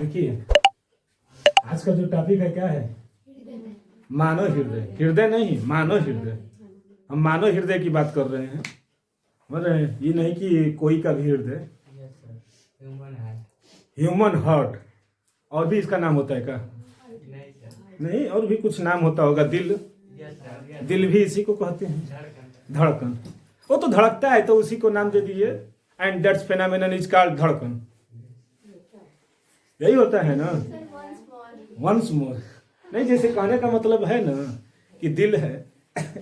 देखिए आज का जो टॉपिक है क्या है, मानव हृदय। हृदय नहीं, मानव हृदय। हम मानव हृदय की बात कर रहे हैं, मतलब ये नहीं कि कोई का भी हृदय। Human heart. और भी इसका नाम होता है क्या? नहीं, और भी कुछ नाम होता होगा। दिल, दिल भी इसी को कहते हैं। धड़कन, वो तो धड़कता है तो उसी को नाम दे दिए। And that's phenomenon is called धड़कन। यही होता है ना। वंस मोर नहीं, जैसे कहने का मतलब है ना कि दिल है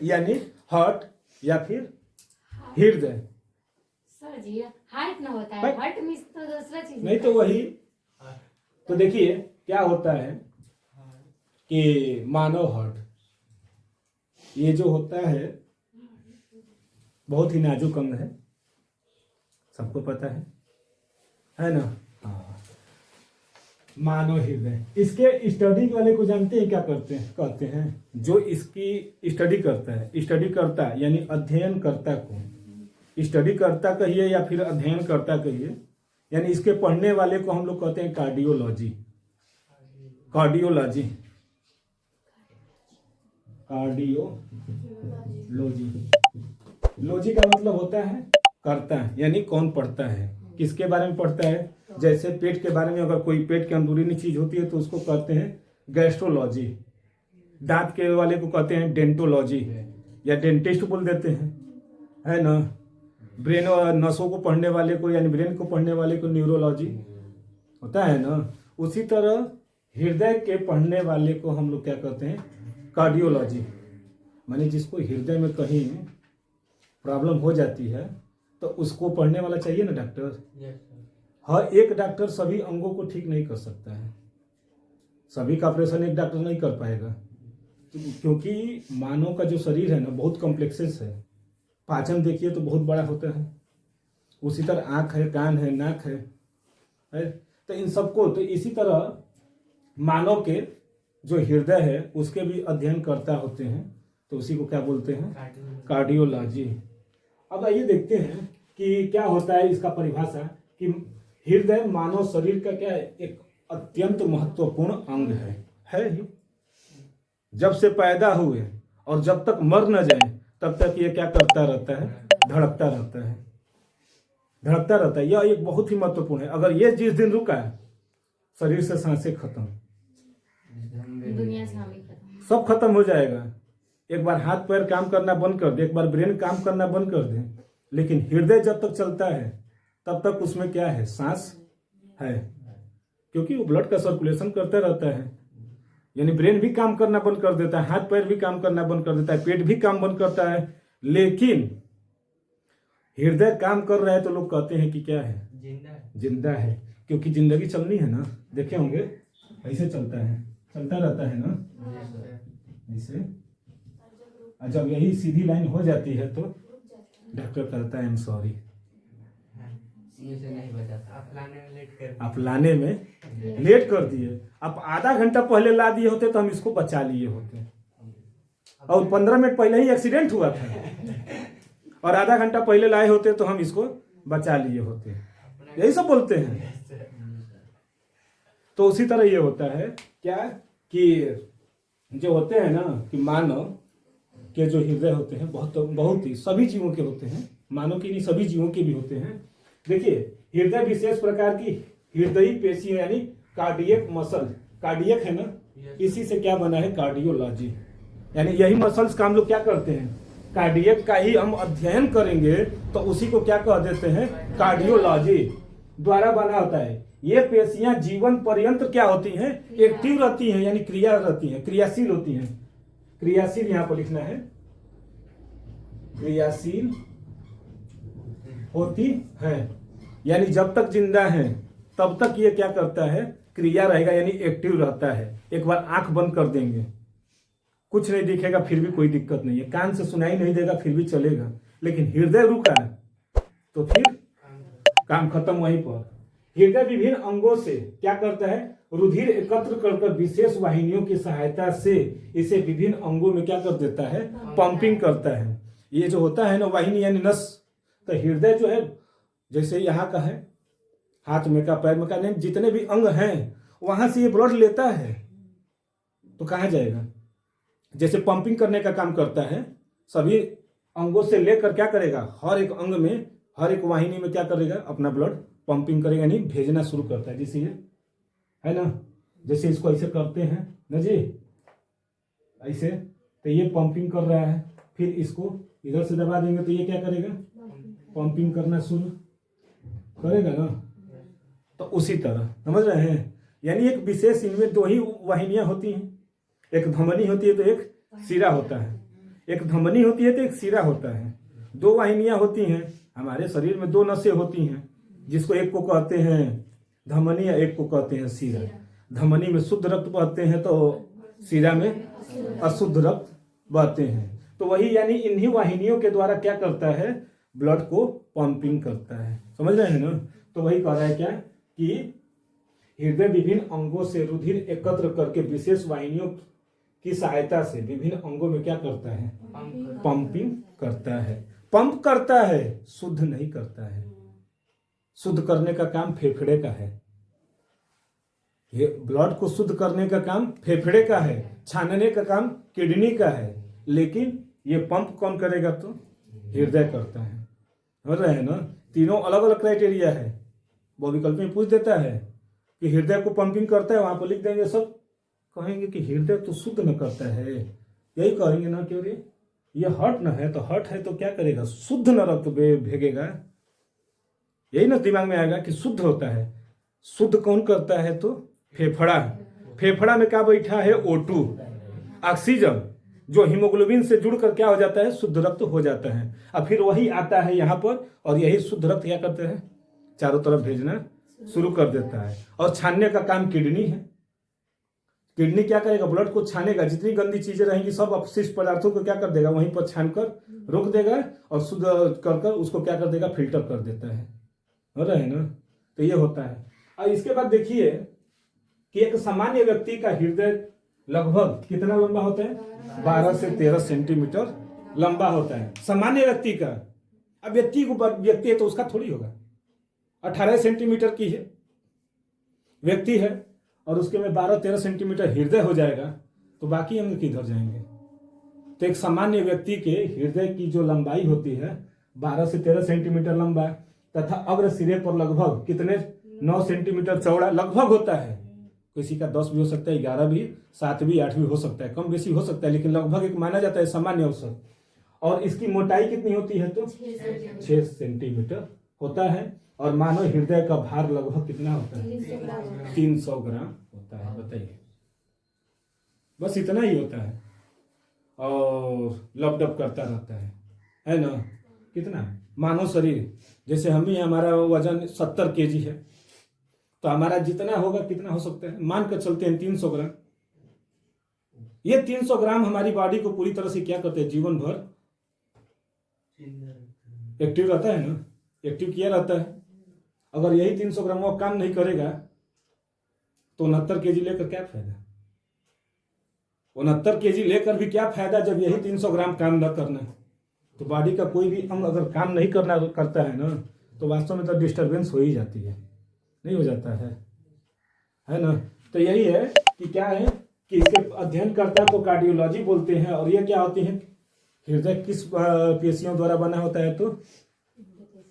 यानी हार्ट या फिर हृदय। सर जी हार्ट ना होता है, हार्ट मीन्स तो दूसरा चीज नहीं तो वही। तो देखिए क्या होता है कि मानव हार्ट ये जो होता है बहुत ही नाजुक अंग है, सबको पता है ना। हाँ, मानव हृदय। इसके स्टडी वाले को जानते हैं क्या करते हैं? कहते हैं जो इसकी स्टडी करता है, स्टडी करता यानी अध्ययन करता को स्टडी करता कहिए या फिर अध्ययन करता कहिए, यानी इसके पढ़ने वाले को हम लोग कहते हैं कार्डियोलॉजी। Cardiology, cardiology. लॉजी का मतलब होता है करता है, यानी कौन पढ़ता है, किसके बारे में पढ़ता है। जैसे पेट के बारे में, अगर कोई पेट के अंदरूनी चीज होती है तो उसको कहते हैं गैस्ट्रोलॉजी। दांत के वाले को कहते हैं डेंटोलॉजी या डेंटिस्ट बोल देते हैं, है ना। ब्रेन और नसों को पढ़ने वाले को यानी ब्रेन को पढ़ने वाले को न्यूरोलॉजी होता है ना। उसी तरह हृदय के पढ़ने वाले को हम लोग क्या कहते हैं? कार्डियोलॉजी। माने जिसको हृदय में कहीं प्रॉब्लम हो जाती है तो उसको पढ़ने वाला चाहिए ना डॉक्टर। हर एक डॉक्टर सभी अंगों को ठीक नहीं कर सकता है, सभी का ऑपरेशन एक डॉक्टर नहीं कर पाएगा, क्योंकि मानव का जो शरीर है ना बहुत कॉम्प्लेक्सेस है। पाचन देखिए तो बहुत बड़ा होता है, उसी तरह आँख है, कान है, नाक है। तो इन सबको, तो इसी तरह मानव के जो हृदय है उसके भी अध्ययन करता होते हैं, तो उसी को क्या बोलते हैं? कार्डियोलॉजी। अब आइए देखते हैं कि क्या होता है इसका परिभाषा, कि हृदय मानव शरीर का क्या है? एक अत्यंत महत्वपूर्ण अंग है ही। जब से पैदा हुए और जब तक मर न जाए तब तक ये क्या करता रहता है? धड़कता रहता है, धड़कता रहता है। यह एक बहुत ही महत्वपूर्ण है। अगर ये जिस दिन रुका है, शरीर से सांसें खत्म, दुनिया से हम ही खत्म, सब खत्म हो जाएगा। एक बार हाथ पैर काम करना बंद कर दे, एक बार ब्रेन काम करना बंद कर दे, लेकिन हृदय जब तक चलता है तब तक उसमें क्या है? सांस है, क्योंकि वो ब्लड का सर्कुलेशन करता रहता है। यानी ब्रेन भी काम करना बंद कर देता है, हाथ पैर भी काम करना बंद कर देता है, पेट भी काम बंद करता है, लेकिन हृदय काम कर रहा है तो लोग कहते हैं कि क्या है? जिंदा है। क्योंकि जिंदगी चलनी है ना, देखे होंगे ऐसे चलता है, चलता रहता है ना ऐसे। और जब यही सीधी लाइन हो जाती है तो डॉक्टर कहता है आई एम सॉरी, आप लाने में लेट कर दिए। आप आधा घंटा पहले ला दिए होते तो हम इसको बचा लिए होते, और 15 मिनट पहले ही एक्सीडेंट हुआ था, और आधा घंटा पहले लाए होते तो हम इसको बचा लिए होते। यही सब बोलते हैं। तो उसी तरह ये होता है क्या कि जो होते हैं ना कि मानव के जो हृदय होते हैं बहुत ही सभी जीवों के होते हैं, मानव के नहीं सभी जीवों के भी होते हैं। देखिए हृदय विशेष प्रकार की हृदयी पेशी यानी कार्डियक मसल, कार्डियक है ना, इसी से क्या बना है? कार्डियोलॉजी। यानी यही मसल्स का हम लोग क्या करते हैं? कार्डियक का ही हम अध्ययन करेंगे तो उसी को क्या कह देते हैं? कार्डियोलॉजी द्वारा बना होता है। ये पेशियां जीवन पर्यंत क्या होती हैं? एक्टिव रहती हैं, यानी क्रिया रहती हैं, क्रियाशील होती हैं। क्रियाशील यहां पर लिखना है, क्रियाशील होती है, यानी जब तक जिंदा है तब तक ये क्या करता है? क्रिया रहेगा, यानी एक्टिव रहता है। एक बार आंख बंद कर देंगे, कुछ नहीं दिखेगा फिर भी कोई दिक्कत नहीं है, कान से सुनाई नहीं देगा फिर भी चलेगा, लेकिन हृदय रुका तो फिर काम खत्म वहीं पर। हृदय विभिन्न अंगों से क्या करता है? रुधिर एकत्र कर विशेष वाहिनियों की सहायता से इसे विभिन्न अंगों में क्या कर देता है? पंपिंग करता है। ये जो होता है ना वाहिनी यानी नस, तो हृदय जो है जैसे यहाँ का है, हाथ में का, पैर में का, नहीं जितने भी अंग हैं वहां से ये ब्लड लेता है तो कहाँ जाएगा? जैसे पंपिंग करने का काम करता है, सभी अंगों से लेकर क्या करेगा, हर एक अंग में, हर एक वाहिनी में क्या करेगा, अपना ब्लड पंपिंग करेगा, यानी भेजना शुरू करता है। जैसे ये है ना, जैसे इसको ऐसे करते हैं ना जी, ऐसे, तो ये पंपिंग कर रहा है, फिर इसको इधर से दबा देंगे तो ये क्या करेगा, पंपिंग करना शुरू करेगा ना। तो उसी तरह समझ रहे हैं, यानी एक विशेष, इनमें दो ही वाहिनियां होती हैं, एक धमनी होती है तो एक सिरा होता है, एक धमनी होती है तो एक सिरा होता है। दो वाहिनियां होती हैं, हमारे शरीर में दो नसें होती हैं, जिसको एक को कहते हैं धमनी या एक को कहते हैं सिरा। धमनी में शुद्ध रक्त बहते हैं तो सिरा में अशुद्ध रक्त बहते हैं। तो वही, यानी इन्हीं वाहिनियों के द्वारा क्या करता है, ब्लड को पंपिंग करता है। समझ रहे हैं ना। तो वही कह रहा है क्या कि हृदय विभिन्न अंगों से रुधिर एकत्र करके विशेष वाहिनियों की सहायता से विभिन्न अंगों में क्या करता है, पंपिंग करता है। पंप करता है, शुद्ध नहीं करता है। शुद्ध करने का काम फेफड़े का है, ये ब्लड को शुद्ध करने का काम फेफड़े का है, छानने का काम किडनी का है, लेकिन ये पंप कौन करेगा, तो हृदय करता है। समझ रहे हैं ना। तीनों अलग अलग क्राइटेरिया है। वो विकल्प में पूछ देता है कि हृदय को पंपिंग करता है, वहां पर लिख देंगे, सब कहेंगे कि हृदय तो शुद्ध न करता है, यही कहेंगे ना। क्यों रे, ये हर्ट न है, तो हर्ट है तो क्या करेगा, शुद्ध न रक्त भेगेगा, यही ना दिमाग में आएगा कि शुद्ध होता है। शुद्ध कौन करता है, तो फेफड़ा। फेफड़ा में क्या बैठा है, O2 ऑक्सीजन, जो हीमोग्लोबिन से जुड़कर क्या हो जाता है, शुद्ध रक्त हो जाता है। अब फिर वही आता है यहाँ पर, और यही शुद्ध रक्त क्या करते हैं, चारों तरफ भेजना शुरू कर देता है। और छानने का काम किडनी है। किडनी क्या करेगा, ब्लड को छानेगा, जितनी गंदी चीजें रहेंगी सब अपशिष्ट पदार्थों को क्या कर देगा, वहीं पर छानकर रोक देगा, और शुद्ध कर उसको क्या कर देगा, फिल्टर कर देता है। हो रहा है ना। तो ये होता है। और इसके बाद देखिए कि एक सामान्य व्यक्ति का हृदय लगभग कितना लंबा होता है, 12 से 13 सेंटीमीटर लंबा होता है सामान्य व्यक्ति का। अब व्यक्ति है तो उसका थोड़ी होगा, 18 सेंटीमीटर की है व्यक्ति है, और उसके में 12-13 सेंटीमीटर हृदय हो जाएगा, तो बाकी अंग किधर जाएंगे। तो एक सामान्य व्यक्ति के हृदय की जो लंबाई होती है 12 से 13 सेंटीमीटर लंबा, तथा अग्र सिरे पर लगभग कितने, 9 सेंटीमीटर चौड़ा लगभग होता है। किसी का 10 भी हो सकता है, 11 भी, 7 भी, 8 भी हो सकता है, कम बेसी हो सकता है, लेकिन लगभग एक माना जाता है सामान्य औसत। और इसकी मोटाई कितनी होती है, तो 6 सेंटीमीटर होता है। और मानव हृदय का भार लगभग कितना होता है, 300 ग्राम होता है। बताइए, बस इतना ही होता है, और लपडप करता रहता है ना। कितना मानव शरीर, जैसे हम ही, हमारा वजन 70 kg है, तो हमारा जितना होगा कितना हो सकता है, मान कर चलते हैं 300 ग्राम। ये 300 ग्राम हमारी बॉडी को पूरी तरह से क्या करते हैं, जीवन भर एक्टिव रहता है ना, एक्टिव किया रहता है। अगर यही 300 ग्राम वो काम नहीं करेगा तो 69 kg लेकर क्या फायदा, 69 kg लेकर भी क्या फायदा, जब यही 300 ग्राम काम न करना। तो बॉडी का कोई भी अंग अगर काम नहीं करता है ना, तो वास्तव में तो डिस्टर्बेंस हो ही जाती है, नहीं हो जाता है ना। तो यही है कि क्या है कि इसके अध्ययन करता को कार्डियोलॉजी बोलते हैं। और ये क्या होती है, हृदय किस पेशियों द्वारा बना होता है, तो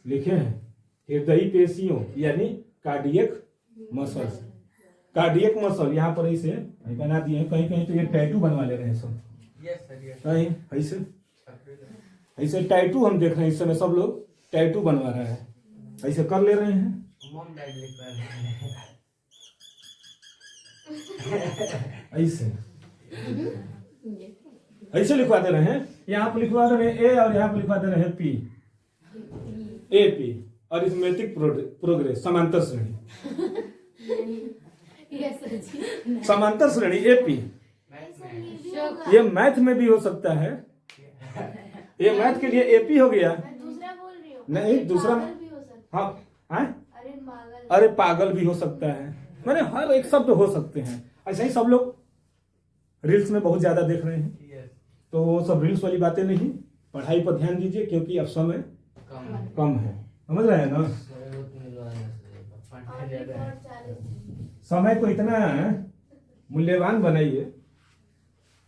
लिखे हैं हृदयी पेशियों, यानी कार्डियक मसल्स। कार्डियक मसल यहाँ पर ऐसे बना दिए हैं, कहीं कहीं तो ये टैटू बनवा ले रहे हैं सब, कहीं ऐसे ऐसे टैटू हम देख रहे हैं इस समय, सब लोग टैटू बनवा रहे हैं, ऐसे कर ले रहे हैं। ऐसे ऐसे लिखवा दे रहे हैं, यहाँ पर लिखवा दे रहे हैं ए, और यहाँ पर लिखवा दे रहे हैं पी, AP, अरिथमेटिक प्रोग्रेस, समांतर श्रेणी, समांतर श्रेणी AP। ये मैथ में भी हो सकता है, ये मैथ के लिए AP हो गया। दूसरा बोल रही हूँ, नहीं, दूसरा हाँ हाँ, अरे पागल भी हो सकता है, मैंने हर एक शब्द हो सकते हैं। ऐसा ही सब लोग रील्स में बहुत ज्यादा देख रहे हैं, तो वो सब रील्स वाली बातें नहीं, पढ़ाई पर ध्यान दीजिए, क्योंकि अब समय कम है। समझ रहे हैं ना। समय को इतना मूल्यवान बनाइए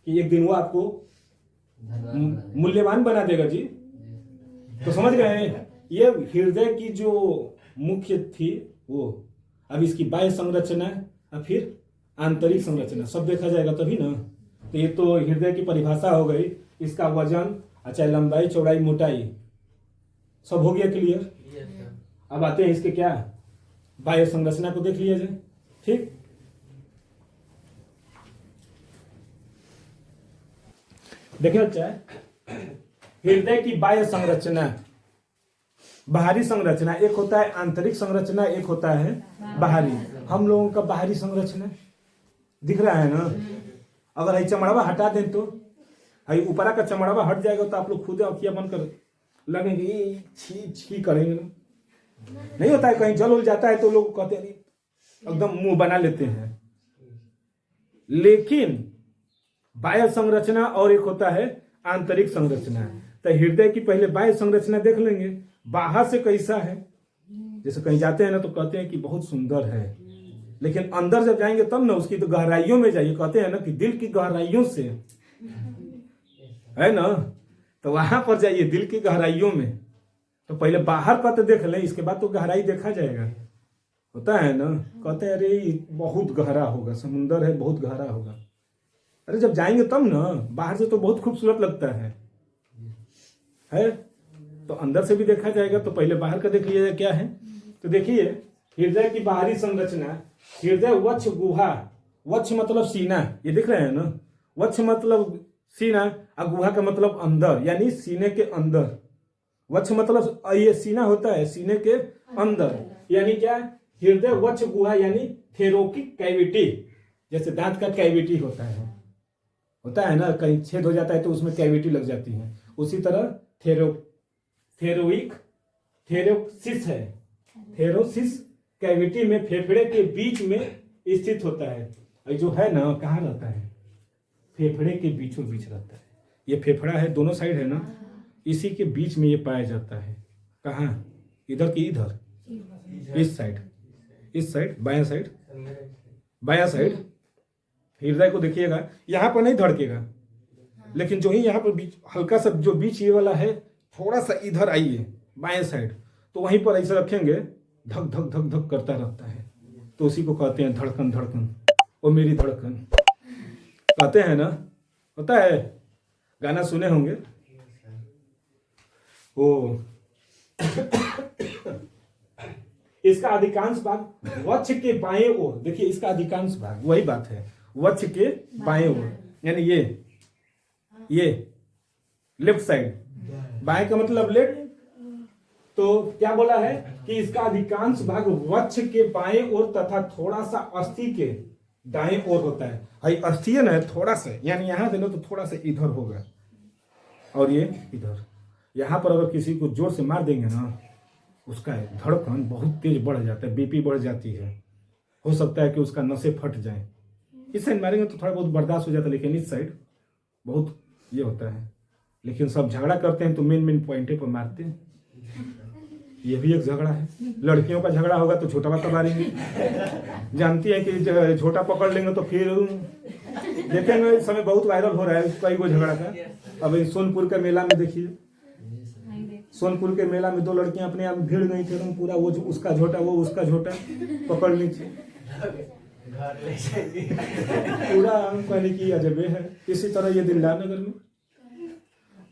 कि एक दिन वो आपको मूल्यवान बना देगा जी। तो समझ गए, ये हृदय की जो मुख्य थी वो। अब इसकी बाह्य संरचना और फिर आंतरिक संरचना सब देखा जाएगा तभी ना। तो ये तो हृदय की परिभाषा हो गई, इसका वजन, अच्छा लंबाई, चौड़ाई, मोटाई, सब हो गया क्लियर। अब आते हैं इसके क्या बाह्य संरचना को देख लिया जाए। ठीक, देखिए बच्चा, हृदय की बाह्य संरचना, बाहरी संरचना, एक होता है आंतरिक संरचना, एक होता है बाहरी। हम लोगों का बाहरी संरचना दिख रहा है ना। अगर ये चमड़ावा हटा दें तो ऊपरा का चमड़ावा हट जाएगा तो आप लोग खुद अखियां बंद कर लगेंगे, छी छी करेंगे ना। नहीं होता है, कहीं जल उल जाता है तो लोग कहते हैं एकदम मुंह बना लेते हैं। लेकिन बाह्य संरचना और एक होता है आंतरिक संरचना। तो हृदय की पहले बाह्य संरचना देख लेंगे, बाहर से कैसा है। जैसे कहीं जाते हैं ना तो कहते हैं कि बहुत सुंदर है, लेकिन अंदर जब जाएंगे तब ना उसकी तो गहराइयों में जाइए। कहते हैं ना कि दिल की गहराइयों से, है ना, तो वहां पर जाइए दिल की गहराइयों में। तो पहले बाहर का तो देख लें, इसके बाद तो गहराई देखा जाएगा। होता है ना, कहते हैं अरे बहुत गहरा होगा, समुंदर है बहुत गहरा होगा। अरे जब जाएंगे तब ना, बाहर से तो बहुत खूबसूरत लगता है तो अंदर से भी देखा जाएगा। तो पहले बाहर का देख लिया क्या है। तो देखिए हृदय की बाहरी संरचना, हृदय वक्ष गुहा, वक्ष मतलब सीना, ये दिख रहे हैं ना, वक्ष मतलब सीना और गुहा का मतलब अंदर, यानी सीने के अंदर। वक्ष मतलब ये सीना होता है, सीने के अंदर, यानी क्या, हृदय वक्ष गुहा यानी थेरोकिक कैविटी। जैसे दांत का कैविटी होता है ना, कहीं छेद हो जाता है तो उसमें कैविटी लग जाती है। उसी तरह थेरोसिस है, थेरोसिस कैविटी में फेफड़े के बीच में स्थित होता है। जो है ना, कहाँ रहता है, फेफड़े के बीचों बीच रहता है। ये फेफड़ा है, दोनों साइड है ना, इसी के बीच में ये पाया जाता है। कहाँ, इधर की इधर, इस साइड बायां साइड, बायां साइड। हृदय को देखिएगा, यहाँ पर नहीं धड़केगा, लेकिन जो ही यहाँ पर बीच हल्का सा जो बीच ये वाला है, थोड़ा सा इधर आइए बाएं साइड, तो वहीं पर ऐसे रखेंगे, धक धक धक धक करता रहता है। तो उसी को कहते हैं धड़कन, धड़कन, ओ मेरी धड़कन कहते हैं ना। होता है, गाना सुने होंगे ओ इसका अधिकांश भाग वक्ष के बाएं ओर, देखिए इसका अधिकांश भाग, वही बात है, वक्ष के बाएं ओर, यानी ये लेफ्ट साइड, बाएं का मतलब लेफ्ट। तो क्या बोला है कि इसका अधिकांश भाग वक्ष के बाएं ओर तथा थोड़ा सा अस्थि के दाएं ओर होता है। भाई अस्थि है ना, थोड़ा सा, यानी यहां से लो तो थोड़ा सा इधर होगा और ये इधर। यहां पर अगर किसी को जोर से मार देंगे ना, उसका धड़कन बहुत तेज बढ़ जाता है, बीपी बढ़ जाती है, हो सकता है कि उसका नसें फट जाए। इस साइड मारेंगे तो थोड़ा बहुत बर्दाश्त हो जाता है, लेकिन इस साइड बहुत ये होता है। लेकिन सब झगड़ा करते हैं तो मेन पॉइंटे पर मारते हैं। ये भी एक झगड़ा है। लड़कियों का झगड़ा होगा तो छोटा बात मारेंगे, जानती है कि छोटा पकड़ लेंगे तो फिर देखेंगे। इस समय बहुत वायरल हो रहा है कई वो झगड़ा का। अब सोनपुर के मेला में देखिए, सोनपुर के मेला में दो लड़कियां अपने आप भीड़ गई थी, पूरा वो उसका झोटा वो उसका झोटा पकड़ ली थी, पूरा कहने की अजबे है। इसी तरह ये दिलदार नगर में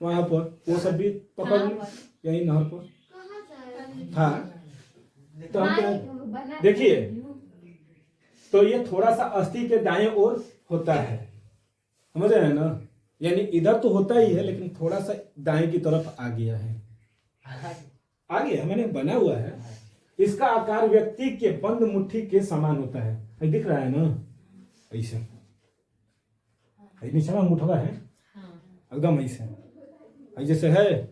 वहां पर वो सब भी पकड़ यही नहर पर था। तो हम क्या देखिए, तो ये थोड़ा सा अस्थि के दाएं ओर होता है, समझ रहे हैं ना, यानी इधर तो होता ही है लेकिन थोड़ा सा दाएं की तरफ आ गया है, मैंने बना हुआ है। इसका आकार व्यक्ति के बंद मुट्ठी के समान होता है, दिख रहा है ना, ऐसे निचला अंगूठा है एकदम ऐसे, जैसे है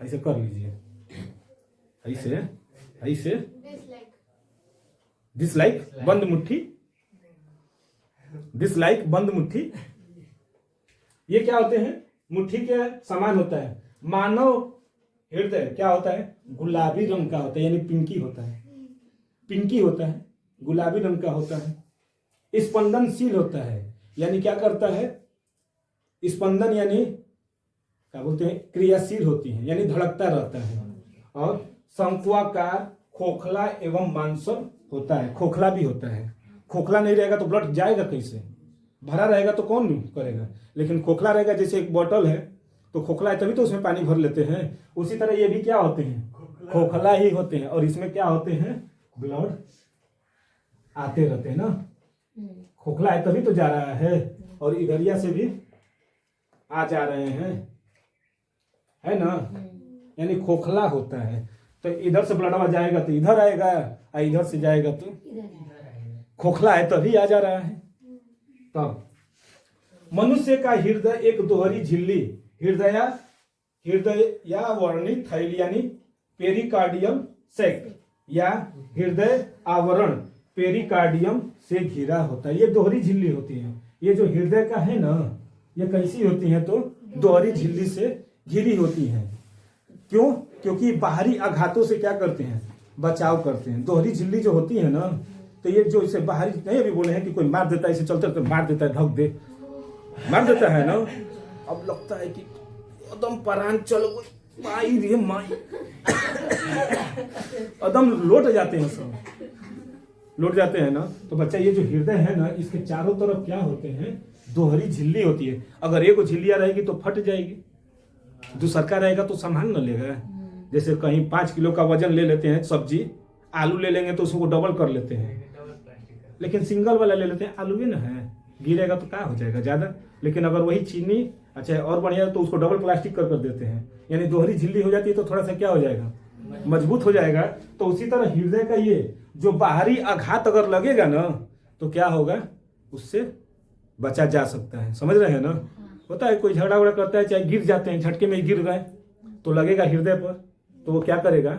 ऐसे कर लीजिए, ऐसे दिस लाइक बंद मुट्ठी, दिस लाइक बंद मुट्ठी। ये क्या होते हैं, मुट्ठी के समान होता है। मानव हृदय क्या होता है, गुलाबी रंग का होता है, यानी पिंकी होता है, गुलाबी रंग का होता है। स्पंदनशील होता है, यानी क्या करता है, स्पंदन यानी क्या बोलते हैं, क्रियाशील होती है, यानी धड़कता रहता है। और शंक्वाकार, खोखला एवं मांसल होता है, खोखला भी होता है। खोखला नहीं रहेगा तो ब्लड जाएगा कैसे, भरा रहेगा तो कौन करेगा, लेकिन खोखला रहेगा, जैसे एक बोतल है तो खोखला है तभी तो उसमें पानी भर लेते हैं, उसी तरह ये भी क्या होते हैं, खोखला ही होते हैं। और इसमें क्या होते हैं, ब्लड आते रहते हैं ना, खोखला है तभी तो जा रहा है, और इधरिया से भी आ जा रहे हैं, है ना, यानी खोखला होता है। तो इधर से ब्लड जाएगा तो इधर आएगा, और इधर से जाएगा तो खोखला है तभी आ जा रहा है। तब मनुष्य का हृदय एक दोहरी झिल्ली, हृदय वर्णित थैली यानी पेरिकार्डियम सैक या हृदय आवरण पेरिकार्डियम से घिरा होता है। ये दोहरी झिल्ली होती है। ये जो हृदय का है ना, ये कैसी होती है, तो दोहरी झिल्ली से घिरी होती है। क्यों? क्योंकि बाहरी आघातों से क्या करते हैं, बचाव करते हैं। दोहरी झिल्ली जो होती है ना, तो ये जो इसे बाहरी नहीं, अभी बोले हैं कि कोई मार देता है, इसे चलते तो मार देता है, धक दे मार देता है ना, अब लगता है कि एकदम परान चल माई रे माई, एकदम लौट जाते हैं, सब लौट जाते हैं ना। तो बच्चा ये जो हृदय है ना, इसके चारों तरफ क्या होते हैं, दोहरी झिल्ली होती है। अगर एक झिल्लियां रहेगी तो फट जाएगी, दूसरा रहेगा तो संभाल न लेगा। जैसे कहीं 5 किलो का वजन ले लेते हैं, सब्जी आलू ले लेंगे तो उसको डबल कर लेते हैं, लेकिन सिंगल वाला ले लेते हैं, आलू भी ना है, गिरेगा तो क्या हो जाएगा ज्यादा। लेकिन अगर वही चीनी अच्छा और बढ़िया तो उसको डबल प्लास्टिक कर देते हैं, यानी दोहरी झिल्ली हो जाती है तो थोड़ा सा क्या हो जाएगा, मजबूत हो जाएगा। तो उसी तरह हृदय का ये जो बाहरी आघात अगर लगेगा ना, तो क्या होगा, उससे बचा जा सकता है। समझ रहे हैं ना। होता है कोई झगड़ा उगड़ा करता है, चाहे गिर जाते हैं, झटके में गिर गए तो लगेगा हृदय पर, तो वो क्या करेगा,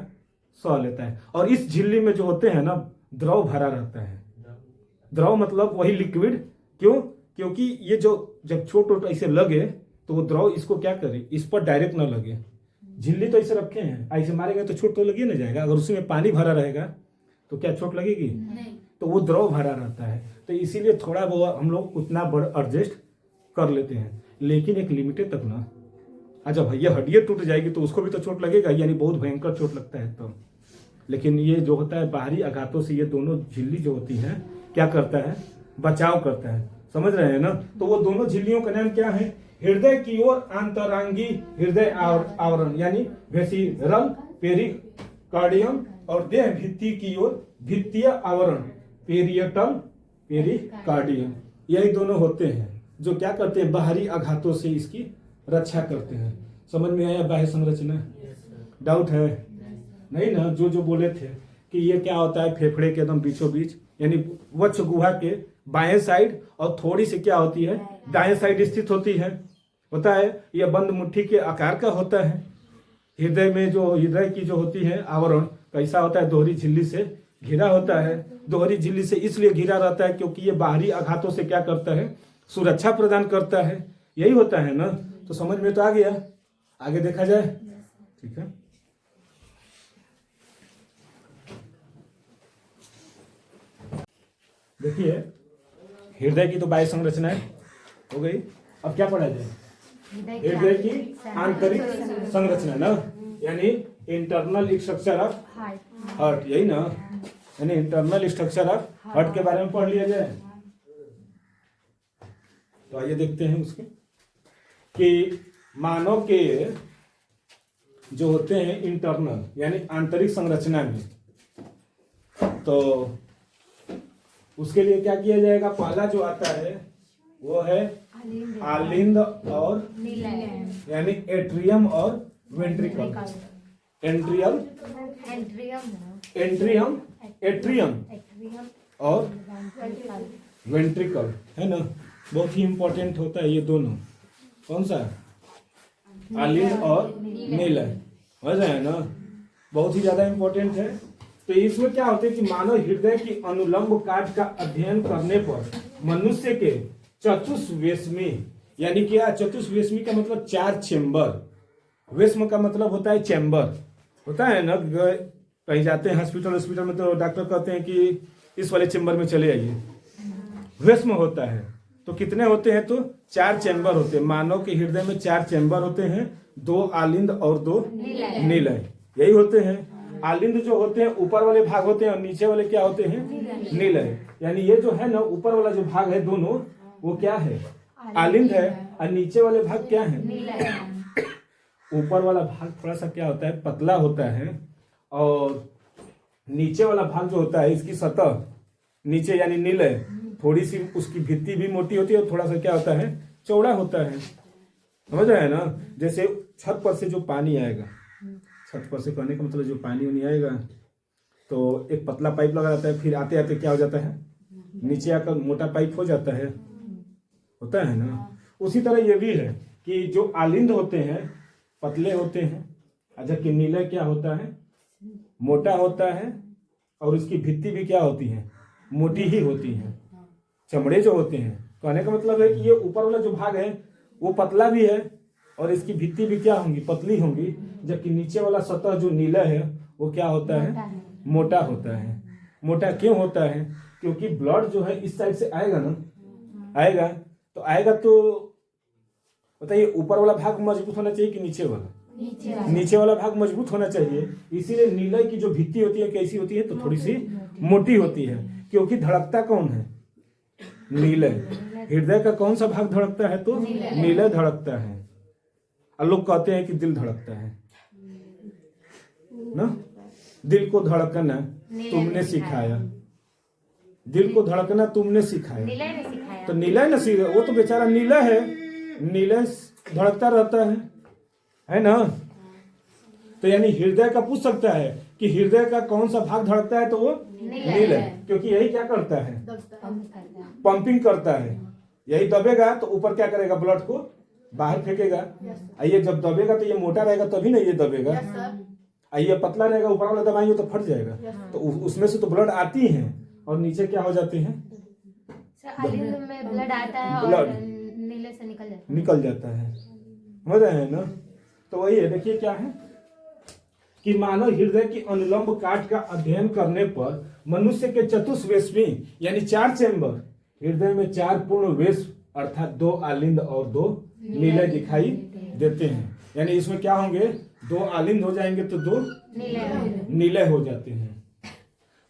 सह लेता है। और इस झिल्ली में जो होते हैं ना, द्रव भरा रहता है। द्रव मतलब वही लिक्विड। क्यों? क्योंकि ये जो जब चोट ऐसे लगे तो वो द्रव इसको क्या करे, इस पर डायरेक्ट ना लगे। झिल्ली तो ऐसे रखे हैं, ऐसे मारेंगे तो चोट तो लगी ना जाएगा। अगर उसमें पानी भरा रहेगा तो क्या चोट लगेगी, नहीं। तो वो द्रव भरा रहता है, तो इसीलिए थोड़ा बहुत हम लोग उतना बड़ एडजस्ट कर लेते हैं, लेकिन एक लिमिटेड तक ना। अच्छा भैया हड्डियाँ टूट जाएगी तो उसको भी तो चोट लगेगा, यानी बहुत भयंकर चोट लगता है तो। लेकिन ये जो होता है बाहरी आघातों से, ये दोनों झिल्ली जो होती हैं क्या करता है, बचाव करता है। समझ रहे हैं ना। तो वो दोनों झिल्लियों का नाम क्या है, हृदय की ओर आंतरांगी हृदय आवरण यानी वेसिरल पेरिकार्डियम, और देह भित्ति की ओर भित्तीय आवरण पेरियटल पेरिकार्डियम। यही दोनों होते हैं जो क्या करते हैं, बाहरी आघातों से इसकी रक्षा करते हैं। समझ में आया बाह्य संरचना? डाउट है नहीं ना। जो बोले थे कि ये क्या होता है, फेफड़े के एकदम बीचों बीच, यानी वक्ष गुहा के बाएं साइड और थोड़ी सी क्या होती है, दाएं साइड स्थित होती है। होता है यह बंद मुट्ठी के आकार का होता है। हृदय में जो हृदय की जो होती है आवरण कैसा होता है, दोहरी झिल्ली से घिरा होता है। दोहरी झिल्ली से इसलिए घिरा रहता है क्योंकि ये बाहरी आघातों से क्या करता है, सुरक्षा प्रदान करता है। यही होता है ना। तो समझ में तो आ गया, आगे देखा जाए। ठीक है, देखिए हृदय की तो बाह्य संरचना हो गई। अब क्या पढ़ा जाए, हृदय की आंतरिक संरचना ना, यानी इंटरनल स्ट्रक्चर ऑफ हार्ट, यही ना, यानी इंटरनल स्ट्रक्चर ऑफ हार्ट के बारे में पढ़ लिया जाए। तो आइए देखते हैं उसके कि मानव के जो होते हैं इंटरनल यानी आंतरिक संरचना में, तो उसके लिए क्या किया जाएगा। पहला जो आता है वो है आलिंद और यानी एट्रियम और वेंट्रिकल। एट्रियम और वेंट्रिकल है ना, बहुत ही इंपॉर्टेंट होता है ये दोनों। कौन सा, आलिंद और नीला, समझ रहे हैं ना, बहुत ही ज्यादा इंपॉर्टेंट है। तो इसमें क्या होता है कि मानव हृदय की अनुलंब काट का अध्ययन करने पर मनुष्य के चतुष्वेशमी, यानी क्या, चतुष्वेशमी का मतलब 4 चेम्बर, वेश्म का मतलब होता है चैम्बर, होता है ना। कहीं जाते हैं हॉस्पिटल में तो डॉक्टर कहते हैं कि इस वाले चेम्बर में चले आइए, विस्म होता है। तो कितने होते हैं? तो 4 चैम्बर होते हैं। मानव के हृदय में 4 चैम्बर होते हैं, 2 आलिंद और 2 निलय, यही होते हैं। आलिंद जो होते हैं ऊपर वाले भाग होते हैं और नीचे वाले क्या होते हैं? निलय। यानी ये जो है ना ऊपर वाला जो भाग है दोनों, वो क्या है? आलिंद है, और नीचे वाले भाग क्या है? ऊपर वाला भाग थोड़ा सा क्या होता है? पतला होता है, और नीचे वाला भाग जो होता है इसकी सतह नीचे यानी निलय, थोड़ी सी उसकी भित्ति भी मोटी होती है और थोड़ा सा क्या होता है? चौड़ा होता है। समझ रहे हैं ना? जैसे छत पर से जो पानी आएगा, छत पर से कहने का मतलब जो पानी नहीं आएगा तो एक पतला पाइप लगा जाता है, फिर आते आते क्या हो जाता है? नीचे आकर मोटा पाइप हो जाता है, होता है ना? उसी तरह ये भी है कि जो आलिंद होते हैं पतले होते हैं, जबकि निलय क्या होता है? मोटा होता है, और उसकी भित्ति भी क्या होती है? मोटी ही होती है। चमड़े जो होते हैं, कहने का मतलब है कि ये ऊपर वाला जो भाग है वो पतला भी है और इसकी भित्ति भी क्या होंगी? पतली होंगी, जबकि नीचे वाला सतह जो नीला है वो क्या होता है? मोटा होता है। मोटा क्यों होता है? क्योंकि ब्लड जो है इस साइड से आएगा ना, आएगा तो बताइए ऊपर वाला भाग मजबूत होना चाहिए कि नीचे वाला? नीचे वाला भाग मजबूत होना चाहिए। इसीलिए नीलय की जो भित्ति होती है कैसी होती है? तो थोड़ी सी मोटी होती है, क्योंकि धड़कता कौन है? नीलय। हृदय का कौन सा भाग धड़कता है? तो नीलय धड़कता है। और लोग कहते हैं कि दिल धड़कता है ना, दिल को धड़कना तुमने सिखाया, दिल को धड़कना तुमने सिखाया। तो नीलय न सीखा, वो तो बेचारा नीलय है, नीलय धड़कता रहता है ना? तो यानी हृदय का पूछ सकता है कि हृदय का कौन सा भाग धड़कता है? तो वो नीलय, क्योंकि यही क्या करता है? पंपिंग करता है। यही दबेगा तो ऊपर क्या करेगा? ब्लड को बाहर फेंकेगा। ये जब दबेगा तो ये मोटा रहेगा तभी ना ये दबेगा। ये पतला रहेगा, ऊपर वाला दबाएंगे तो फट जाएगा। तो उसमें से तो ब्लड आती है और नीचे क्या हो जाते हैं? आलिंद में ब्लड आता है और नीले से निकल जाता है। समझ रहे हैं ना? तो वही है, देखिए क्या है कि मानव हृदय की अनुलंब काट का अध्ययन करने पर मनुष्य के चतुष्वेश्मी यानी 4 चैम्बर, हृदय में 4 पूर्ण वेश्म अर्थात 2 आलिंद और 2 निलय दिखाई देते हैं। यानी इसमें क्या होंगे? 2 आलिंद हो जाएंगे तो 2 निलय हो जाते हैं।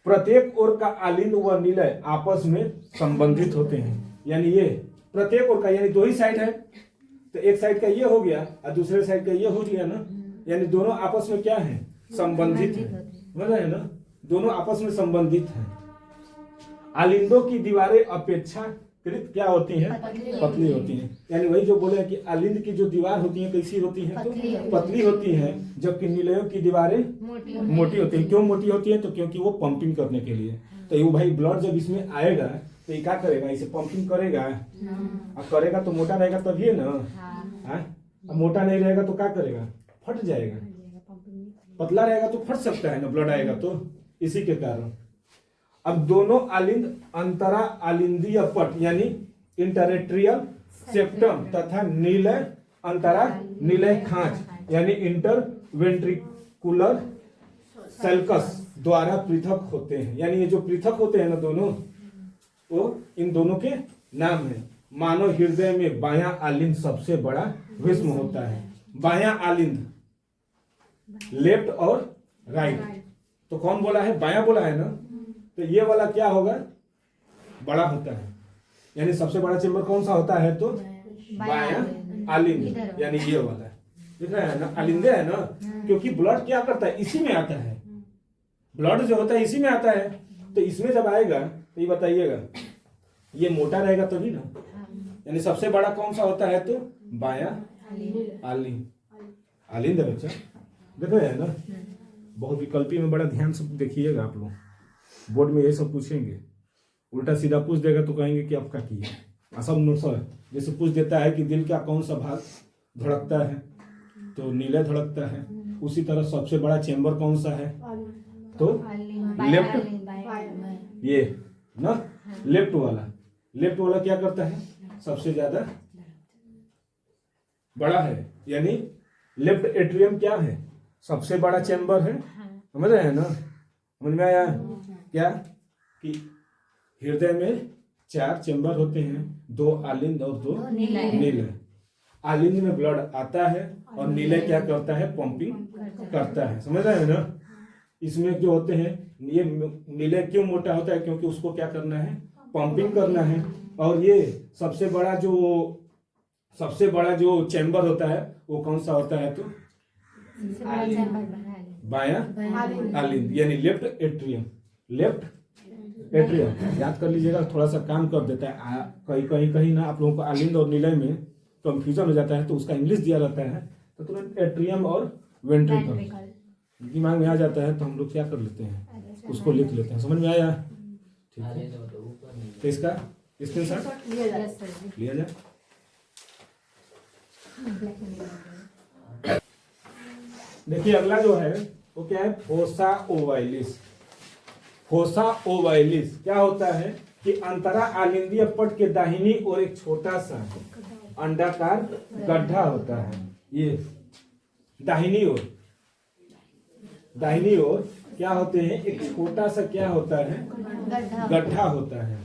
प्रत्येक ओर का आलिंद व निलय आपस में संबंधित होते हैं। यानी ये प्रत्येक ओर का, यानी 2 ही साइड है, तो एक साइड का ये हो गया और दूसरे साइड का ये हो गया ना, यानी दोनों आपस में क्या है? संबंधित है। समझ रहे हैं ना? दोनों आपस में संबंधित हैं। आलिंदों की दीवारें अपेक्षाकृत क्या होती हैं? पतली होती हैं। यानी वही जो बोले कि आलिंद की जो दीवार होती है कैसी होती है? तो पतली होती है, जबकि निलयों की दीवारें मोटी होती है। क्यों मोटी होती है? तो क्योंकि वो पंपिंग करने के लिए। तो ये भाई ब्लड जब इसमें आएगा तो ये क्या करेगा? इसे पंपिंग करेगा, और करेगा तो मोटा रहेगा तभी है ना। अब मोटा नहीं रहेगा तो क्या करेगा? फट जाएगा। पतला रहेगा तो फट सकता है ना, ब्लड आएगा तो। इसी के कारण अब दोनों आलिंद अंतरा आलिंदीय पट यानी इंटरेट्रियल सेप्टम तथा निलय अंतरा निलय खांच यानी इंटरवेंट्रिकुलर सेल्कस द्वारा पृथक होते हैं। यानी ये जो पृथक होते हैं ना दोनों, वो इन दोनों के नाम है। मानव हृदय में बायां आलिंद सबसे बड़ा विस्म होता है। बायां आलिंद, लेफ्ट और राइट, तो कौन बोला है? बायां बोला है ना। तो ये वाला क्या होगा? बड़ा होता है। यानी सबसे बड़ा चेंबर कौन सा होता है? तो बायां आलिंद, यानी ये वाला दिख रहा है ना, आलिंदे है ना। क्योंकि ब्लड क्या करता है? इसी में आता है। ब्लड जो होता है इसी में आता है। तो इसमें जब आएगा तो ये बताइएगा, ये मोटा रहेगा तभी ना। यानी सबसे बड़ा कौन सा होता है? तो बायां आलिंद, आलिंद है बच्चा, देख रहे हैं ना। बहुविकल्पी में बड़ा ध्यान से देखिएगा आप लोग, बोर्ड में ये सब पूछेंगे। उल्टा सीधा पूछ देगा तो कहेंगे कि आपका किया। सब नोट्स है। जैसे पूछ देता है कि दिल का कौन सा भाग धड़कता है? तो निलय धड़कता है। उसी तरह सबसे बड़ा चेंबर कौन सा है? तो लेफ्ट, ये ना लेफ्ट वाला। लेफ्ट वाला क्या करता है? सबसे ज्यादा बड़ा है। यानी लेफ्ट एट्रियम क्या है? सबसे बड़ा चेंबर है। समझ रहे हैं ना? समझ में आया क्या? कि हृदय में 4 चेंबर होते हैं, 2 आलिंद और 2 दो नीले। नीले। आलिंद में ब्लड आता है और नीले क्या करता है, पंपिंग करता है। समझ रहे हैं ना। इसमें जो होते हैं ये नीले क्यों मोटा होता है, क्योंकि उसको क्या करना है, पंपिंग करना है। और ये सबसे बड़ा जो चैम्बर होता है वो कौन सा होता है, तो बायां आलिंद यानी लेफ्ट एट्रियम। लेफ्ट एट्रियम याद कर लीजिएगा, थोड़ा सा काम कर देता है। कहीं ना आप लोगों को आलिंद और नीले में कंफ्यूजन हो जाता है, तो उसका इंग्लिश दिया रहता है तो तुरंत एट्रियम और वेंट्रिकल दिमाग में आ जाता है, तो हम लोग क्या कर लेते हैं, उसको लिख लेते हैं। समझ में आया, ठीक है। तो इसका स्क्रीनशॉट लिया जाए। देखिए अगला जो है वो क्या है, फोसा ओवाइलिस। फोसा ओवाइलिस क्या होता है कि अंतरा आलिंदीय पट के दाहिनी ओर एक छोटा सा अंडाकार गड्ढा होता है। ये दाहिनी ओर क्या होते हैं, एक छोटा सा क्या होता है, गड्ढा होता है,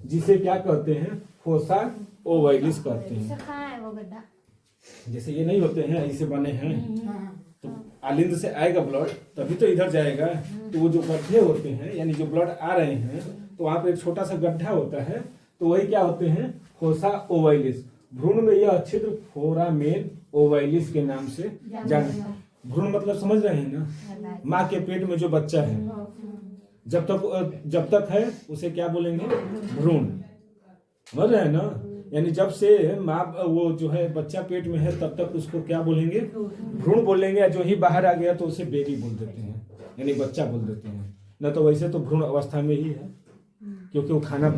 जिसे क्या कहते हैं, फोसा ओवाइलिस कहते हैं। कहाँ है वो गड्ढा? जैसे ये नहीं होते हैं, ऐसे बने हैं, तो आलिंद से आएगा ब्लड तभी तो इधर जाएगा। तो वो जो गड्ढे होते हैं यानी जो ब्लड आ रहे हैं, तो वहां पे एक छोटा सा गड्ढा होता है, तो वही क्या होते हैं, फोसा ओवाइलिस। भ्रूण में यह छिद्र फोरामेन ओवाइलिस के नाम से जाना। भ्रूण मतलब समझ रहे हैं ना, माँ के पेट में जो बच्चा है, जब तक है उसे क्या बोलेंगे, भ्रूण। समझ रहे हैं ना, यानी जब से माँ वो जो है बच्चा पेट में है तब तक उसको क्या बोलेंगे, भ्रूण बोलेंगे। या जो ही बाहर आ गया तो उसे बेबी बोल देते हैं, यानी बच्चा बोल देते हैं। न तो वैसे तो भ्रूण अवस्था में ही है, क्योंकि वो खाना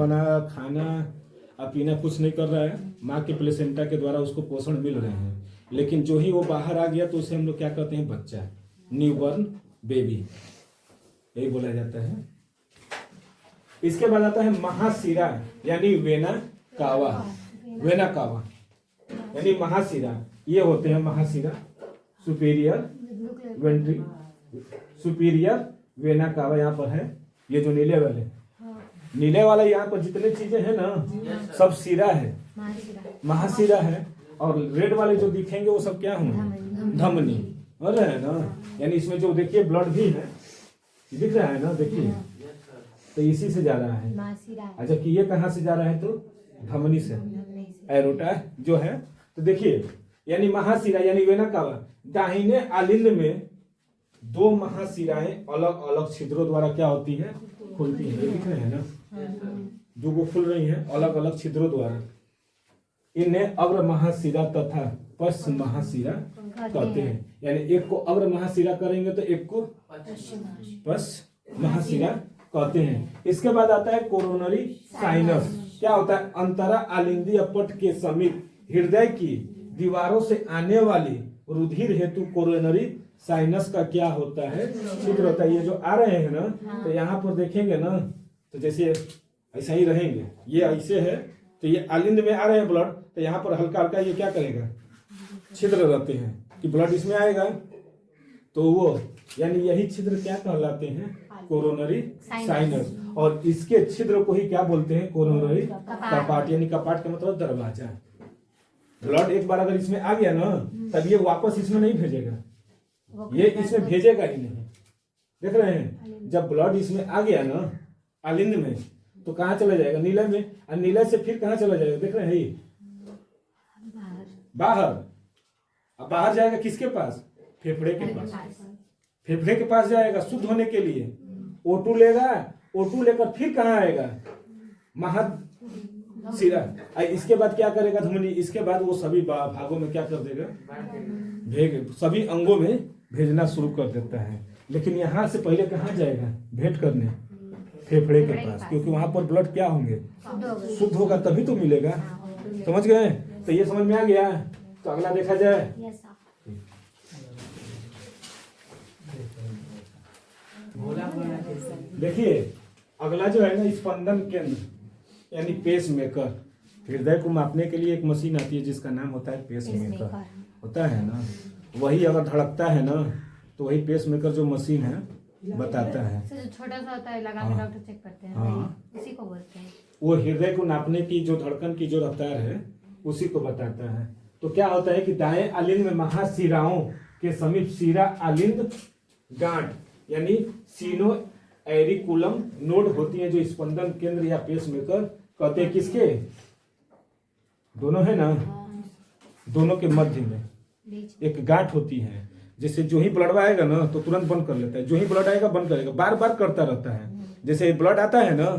पीना कुछ नहीं कर रहा है, माँ के प्लेसेंटा के द्वारा उसको पोषण मिल रहे हैं। लेकिन जो ही वो बाहर आ गया तो उसे हम लोग क्या कहते हैं, बच्चा, न्यूबॉर्न बेबी, यही बोला जाता है। इसके बाद आता है महाशिरा यानी वेना कावा। वेना कावा यानी महाशिरा, ये होते हैं महाशिरा, सुपीरियर वेना कावा यहाँ पर है। ये जो नीले वाला यहाँ पर जितने चीजें हैं ना, सब शिरा है, महाशिरा है। और रेड वाले जो दिखेंगे वो सब क्या होंगे, धमनी। समझ रहे हैं ना, यानी इसमें जो देखिए ब्लड भी है, दिख रहा है ना, देखिए, तो इसी से जा रहा है। अच्छा कि ये कहाँ से जा रहा है, तो धमनी से, एरोटा जो है। तो देखिए यानी महाशिरा यानी वेना कावा, दाहिने आलिंद में 2 महाशिराएं अलग अलग छिद्रों द्वारा क्या होती है, खुलती है। दिख रहे हैं ना, 2 खुल रही हैं अलग अलग छिद्रों द्वारा। इन्हें अग्र महाशिरा तथा पश्च महाशिरा कहते हैं। यानी एक को अग्र महाशिरा करेंगे तो एक को पश्च महाशिरा कहते हैं। इसके बाद आता है कोरोनरी साइनस। क्या होता है, अंतरा आलिंदीय पट के समीप हृदय की दीवारों से आने वाली रुधिर हेतु कोरोनरी साइनस का क्या होता है, छिद्र होता है। ये जो आ रहे हैं ना, तो यहाँ पर देखेंगे ना, तो जैसे ऐसा ही रहेंगे, ये ऐसे है, तो ये आलिंद में आ रहे हैं ब्लड, तो यहाँ पर हल्का हल्का ये क्या करेगा, छिद्र रहते हैं कि ब्लड इसमें आएगा, तो वो यानी यही छिद्र क्या कहलाते हैं, कोरोनरी साइनस। और इसके छिद्र को ही क्या बोलते हैं, कोरोनरी कपाट। यानी कपाट का मतलब दरवाजा। ब्लड एक बार अगर इसमें आ गया ना, तब ये वापस इसमें नहीं भेजेगा, ये इसमें भेजेगा ही नहीं। देख रहे हैं, जब ब्लड इसमें आ गया ना आलिंद में, तो कहाँ चला जाएगा, नीले में, और नीले से फिर कहाँ चला जाएगा, देख रहे हैं, बाहर। अब बाहर जाएगा किसके पास, फेफड़े के पास। फेफड़े के पास जाएगा शुद्ध होने के लिए, O2 लेगा, O2 लेकर फिर कहाँ आएगा, महाशिरा। इसके बाद क्या करेगा धमनी, इसके बाद वो सभी भागों में क्या कर देगा, सभी अंगों में भेजना शुरू कर देता है। लेकिन यहाँ से पहले कहाँ जाएगा, भेंट करने, फेफड़े के पास, क्योंकि वहां पर ब्लड क्या होंगे, शुद्ध होगा तभी तो मिलेगा। समझ गए, तो ये समझ में आ गया। तो अगला देखा जाए। देखिए अगला जो है ना, स्पंदन केंद्र यानी पेस मेकर। हृदय को मापने के लिए एक मशीन आती है जिसका नाम होता है पेस मेकर, होता है ना। वही अगर धड़कता है ना, तो वही पेस मेकर जो मशीन है बताता है। छोटा सा होता है, लगा के डॉक्टर चेक करते हैं, उसी को बोलते हैं। वो हृदय को नापने की जो धड़कन की जो रफ्तार है उसी को बताता है। तो क्या होता है कि दाएं आलिंद में महाशिराओं के समीप शिरा आलिंद गांठ यानी सीनो एरिकुलम नोड होती है, जो स्पंदन केंद्र या पेसमेकर कहते हैं। किसके? दोनों है ना, दोनों के मध्य में एक गांठ होती है, जैसे जो ही ब्लड आएगा ना तो तुरंत बंद कर लेता है, जो ही ब्लड आएगा बंद करेगा, बार बार करता रहता है। जैसे ब्लड आता है ना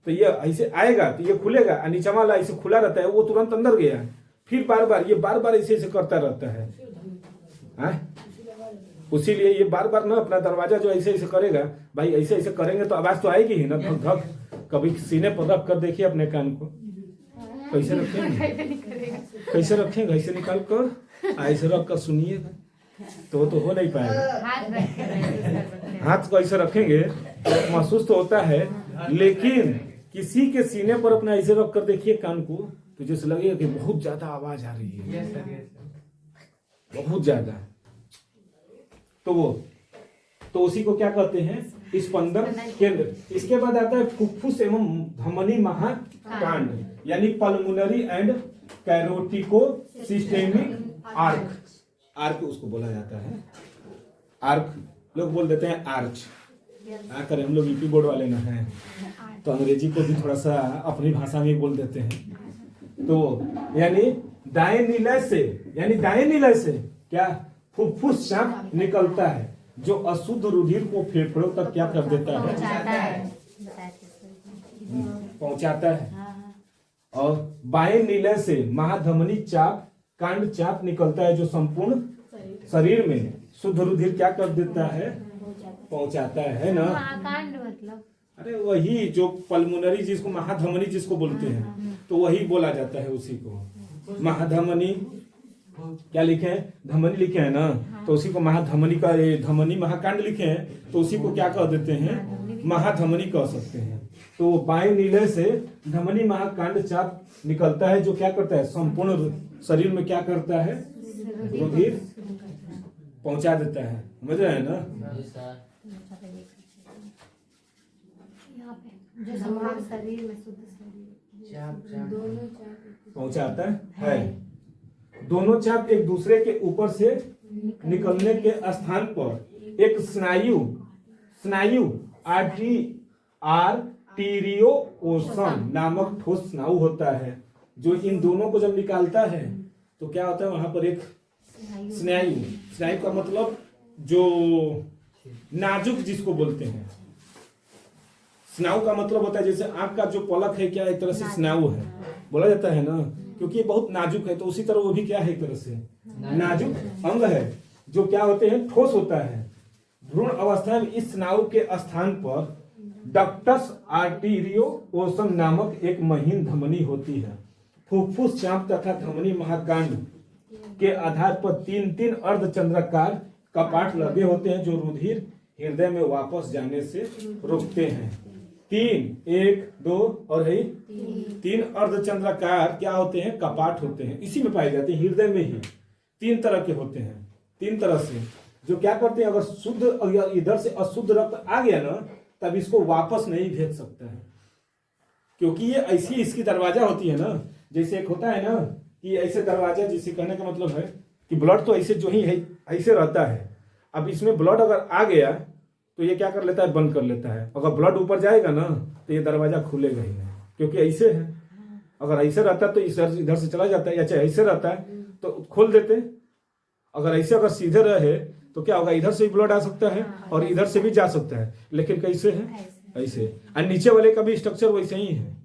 तो ये ऐसे आएगा तो ये खुलेगा, और नीचा वाला ऐसे खुला रहता है, वो तुरंत अंदर गया, फिर बार बार ऐसे ऐसे करता रहता है। उसीलिए ये बार बार ना अपना दरवाजा जो ऐसे ऐसे करेगा, भाई ऐसे ऐसे करेंगे तो आवाज तो आएगी ही ना, धक धक। कभी सीने पर रख कर देखिए अपने कान को, कैसे रखेंगे, कैसे रखेंगे, ऐसे निकाल कर ऐसे रख कर सुनिएगा तो हो नहीं पाएगा। हाथ को ऐसे रखेंगे तो महसूस तो होता है, लेकिन किसी के सीने पर अपना ऐसे रख कर देखिए कान को, तो जैसे लगेगा कि बहुत ज्यादा आवाज आ रही है, बहुत ज्यादा। तो उसी को क्या कहते हैं? स्पंदन केंद्र। इसके बाद आता है फुफ्फुस एवं धमनी महाकांड यानी pulmonary and carotico systemic arch. Arch उसको बोला जाता है, आर्क लोग बोल देते हैं आर्च। क्या करें, हम लोग यूपी बोर्ड वाले ना हैं तो अंग्रेजी को भी थोड़ा सा अपनी भाषा में बोल देते हैं। तो यानी दाएं नीलय से क्या फुफ्फुस चाप निकलता है, जो अशुद्ध रुधिर को फेफड़ों तक क्या कर देता है, पहुंचाता है। और बाएं नीलय से महाधमनी चाप कांड चाप निकलता है, जो संपूर्ण शरीर में शुद्ध रुधिर क्या कर देता है, पहुंचाता है ना। महाकांड मतलब अरे वही जो पल्मोनरी जिसको महाधमनी जिसको बोलते हैं, तो वही बोला जाता है उसी को। महाधमनी क्या लिखे हैं, धमनी लिखे हैं ना, तो उसी को महाधमनी का धमनी महाकांड लिखे हैं, तो उसी को क्या कह देते हैं, महाधमनी कह सकते हैं। तो बाएं नीले से धमनी महाकांड चाप निकलता है, जो क्या करता है, संपूर्ण शरीर में क्या करता है, रुधिर पहुंचा देता है। समझ रहे हैं ना। जो संपूर्ण शरीर में शुद्ध शरीर पहुंचाता है। दोनों चाप एक दूसरे के ऊपर से निकलने के स्थान पर एक स्नायु आर्टीरियोओसम नामक ठोस स्नायु होता है, जो इन दोनों को जब निकालता है तो क्या होता है, वहां पर एक स्नायु का मतलब जो नाजुक जिसको बोलते हैं। स्नायु का मतलब होता है जैसे आंख का जो पलक है, क्या एक तरह से स्नायु है, बोला जाता है ना, क्योंकि ये बहुत नाजुक है। तो उसी तरह वो भी क्या है, एक तरह से नाजुक अंग है, जो क्या होते हैं, ठोस होता है। भ्रूण अवस्था में इस स्नायु के स्थान पर डक्टस आर्टीरियोओसम नामक एक महीन धमनी होती है। फुफ्फुस चाप तथा धमनी महाकांड के आधार पर 3 अर्धचंद्राकार कपाट लगे होते हैं, जो रुधिर हृदय में वापस जाने से रोकते हैं। 1, 2 और 3 अर्धचंद्राकार क्या होते हैं, कपाट होते हैं, इसी में पाए जाते हैं, हृदय में ही 3 तरह के होते हैं, 3 तरह से, जो क्या करते हैं, अगर शुद्ध इधर से अशुद्ध रक्त आ गया ना, तब इसको वापस नहीं भेज सकता है, क्योंकि ये ऐसी इसकी दरवाजा होती है ना। जैसे एक होता है ना कि ऐसे दरवाजा, जिसे कहने का मतलब है कि ब्लड तो ऐसे जो ही है ऐसे रहता है, अब इसमें ब्लड अगर आ गया तो ये क्या कर लेता है, बंद कर लेता है। अगर ब्लड ऊपर जाएगा ना तो ये दरवाजा खुलेगा ही नहीं, क्योंकि ऐसे है। अगर ऐसे रहता है तो इधर से चला जाता है, या चाहे ऐसे रहता है तो खोल देते हैं। अगर ऐसे अगर सीधे रहे तो क्या होगा, इधर से भी ब्लड आ सकता है और इधर से भी जा सकता है, लेकिन कैसे है, ऐसे। और नीचे वाले का भी स्ट्रक्चर वैसे ही है,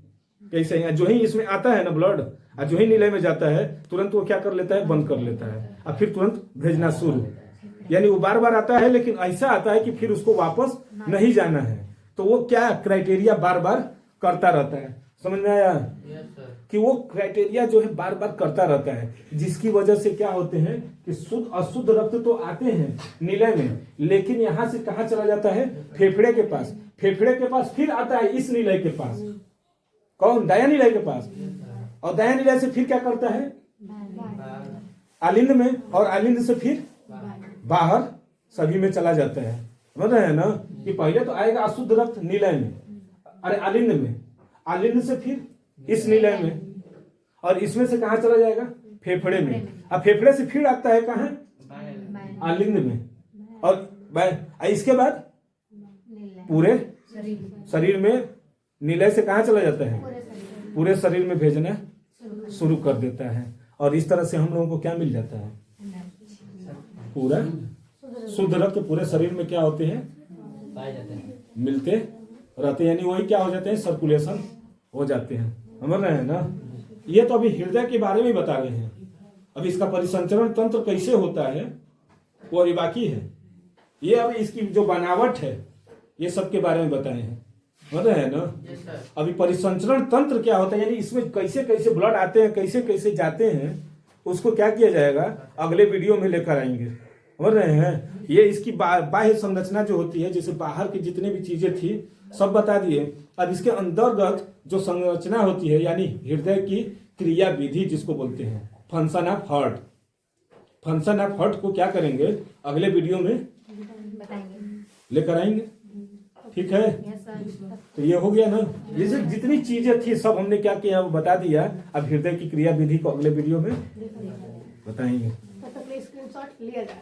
कैसे ही। जो ही इसमें आता है ना ब्लड, और जो ही नीले में जाता है, तुरंत वो क्या कर लेता है, बंद कर लेता है, और फिर तुरंत भेजना शुरू। यानी वो बार बार आता है, लेकिन ऐसा आता है कि फिर उसको वापस नहीं जाना है। तो वो क्या क्राइटेरिया बार बार करता रहता है। समझ में आया कि वो क्राइटेरिया जो है बार बार करता रहता है, जिसकी वजह से क्या होते हैं कि शुद्ध अशुद्ध रक्त तो आते हैं निलय में, लेकिन यहां से कहां चला जाता है, फेफड़े के पास। फेफड़े के पास फिर आता है इस निलय के पास, कौन, दाया निलय के पास। और दाया निलय से फिर क्या करता है, आलिंद में, और आलिंद से फिर बाहर सभी में चला जाता है। समझ रहे हैं ना कि पहले तो आएगा अशुद्ध रक्त निलय में, अरे आलिंद में, आलिंद से फिर इस निलय में, और इसमें से कहाँ चला जाएगा? फेफड़े में। अब फेफड़े से फिर आता है कहाँ? आलिंद में, और इसके बाद पूरे शरीर में निलय से कहाँ चला जाता है? पूरे शरीर में भेजना शुरू कर देता है, और इस तरह से हम लोगों को क्या मिल जाता है? पूरा शुद्ध रक्त पूरे शरीर में क्या होते हैं? मिलते रहते हैं, यानी वही क्या हो जाते हैं? सर्कुलेशन हो जाते हैं। समझ रहे हैं ना? ये तो अभी हृदय के बारे में बता रहे हैं। अब इसका परिसंचरण तंत्र कैसे होता है वो अभी बाकी है। ये अभी इसकी जो बनावट है ये सब के बारे में बताए हैं। समझ रहे हैं ना? अभी परिसंचरण तंत्र क्या होता है, यानी इसमें कैसे कैसे ब्लड आते हैं, कैसे कैसे जाते हैं, उसको क्या किया जाएगा अगले वीडियो में लेकर आएंगे। समझ रहे हैं? ये इसकी बाह्य संरचना जो होती है, जैसे बाहर की जितनी भी चीजें थी सब बता दिए। अब इसके अंतर्गत जो संरचना होती है, यानी हृदय की क्रिया विधि जिसको बोलते हैं, function of heart, function of heart को क्या करेंगे अगले वीडियो में लेकर आएंगे। ठीक है? तो ये हो गया ना, ये जो जितनी चीजें थी सब हमने क्या किया वो बता दिया। अब हृदय की क्रिया विधि को अगले वीडियो में बताएंगे। स्क्रीनशॉट लिया जाए।